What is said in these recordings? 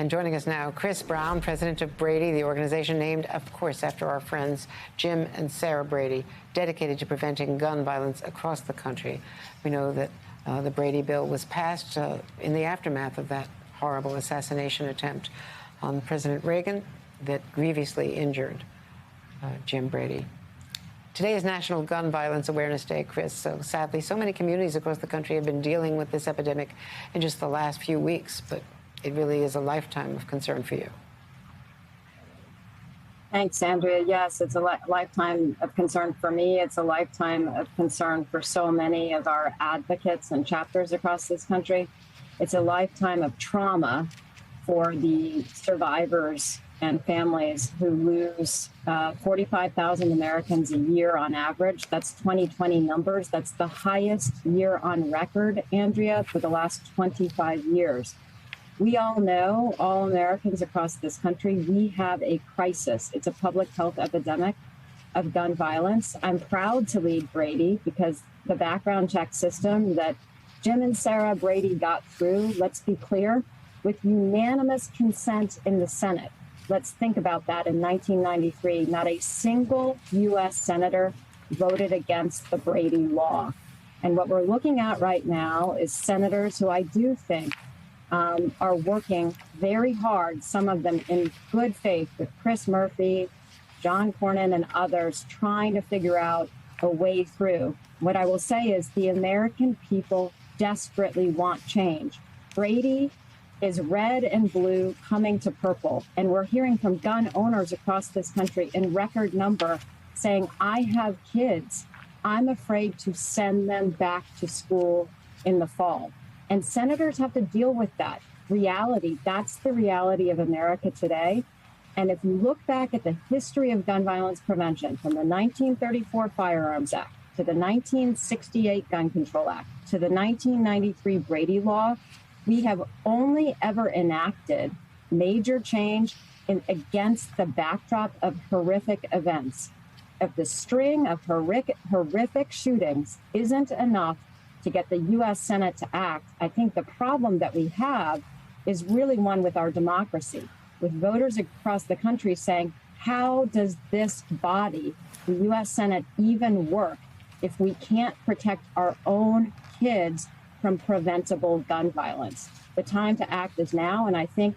And joining us now, Chris Brown, president of Brady, the organization named, of course, after our friends Jim and Sarah Brady, dedicated to preventing gun violence across the country. We know that the Brady bill was passed in the aftermath of that horrible assassination attempt on President Reagan that grievously injured Jim Brady. Today is National Gun Violence Awareness Day, Chris. So sadly, so many communities across the country have been dealing with this epidemic in just the last few weeks, but it really is a lifetime of concern for you. Thanks, Andrea. Yes, it's a lifetime of concern for me. It's a lifetime of concern for so many of our advocates and chapters across this country. It's a lifetime of trauma for the survivors and families who lose 45,000 Americans a year on average. That's 2020 numbers. That's the highest year on record, Andrea, for the last 25 years. We all know, all Americans across this country, we have a crisis. It's a public health epidemic of gun violence. I'm proud to lead Brady because the background check system that Jim and Sarah Brady got through, let's be clear, with unanimous consent in the Senate. Let's think about that. In 1993, not a single U.S. senator voted against the Brady law. And what we're looking at right now is senators who I do think are working very hard, some of them in good faith, with Chris Murphy, John Cornyn, and others, trying to figure out a way through. What I will say is the American people desperately want change. Brady is red and blue coming to purple, and we're hearing from gun owners across this country in record number saying, I have kids. I'm afraid to send them back to school in the fall. And senators have to deal with that reality. That's the reality of America today. And if you look back at the history of gun violence prevention, from the 1934 Firearms Act to the 1968 Gun Control Act to the 1993 Brady Law, we have only ever enacted major change against the backdrop of horrific events. If the string of horrific shootings isn't enough to get the U.S. Senate to act, I think the problem that we have is really one with our democracy, with voters across the country saying, how does this body, the U.S. Senate, even work if we can't protect our own kids from preventable gun violence? The time to act is now, and I think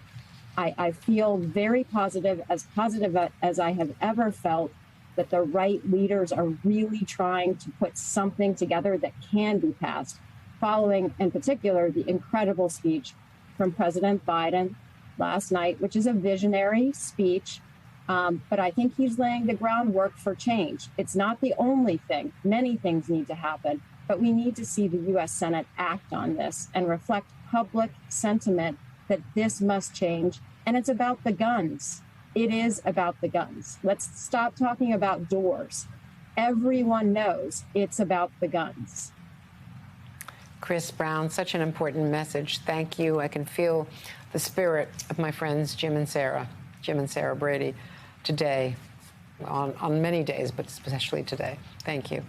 I feel very positive as I have ever felt, that the right leaders are really trying to put something together that can be passed, following, in particular, the incredible speech from President Biden last night, which is a visionary speech, but I think he's laying the groundwork for change. It's not the only thing. Many things need to happen, but we need to see the U.S. Senate act on this and reflect public sentiment that this must change, and it's about the guns. It is about the guns. Let's stop talking about doors. Everyone knows it's about the guns. Chris Brown, such an important message. Thank you. I can feel the spirit of my friends Jim and Sarah Brady today, on many days, but especially today. Thank you.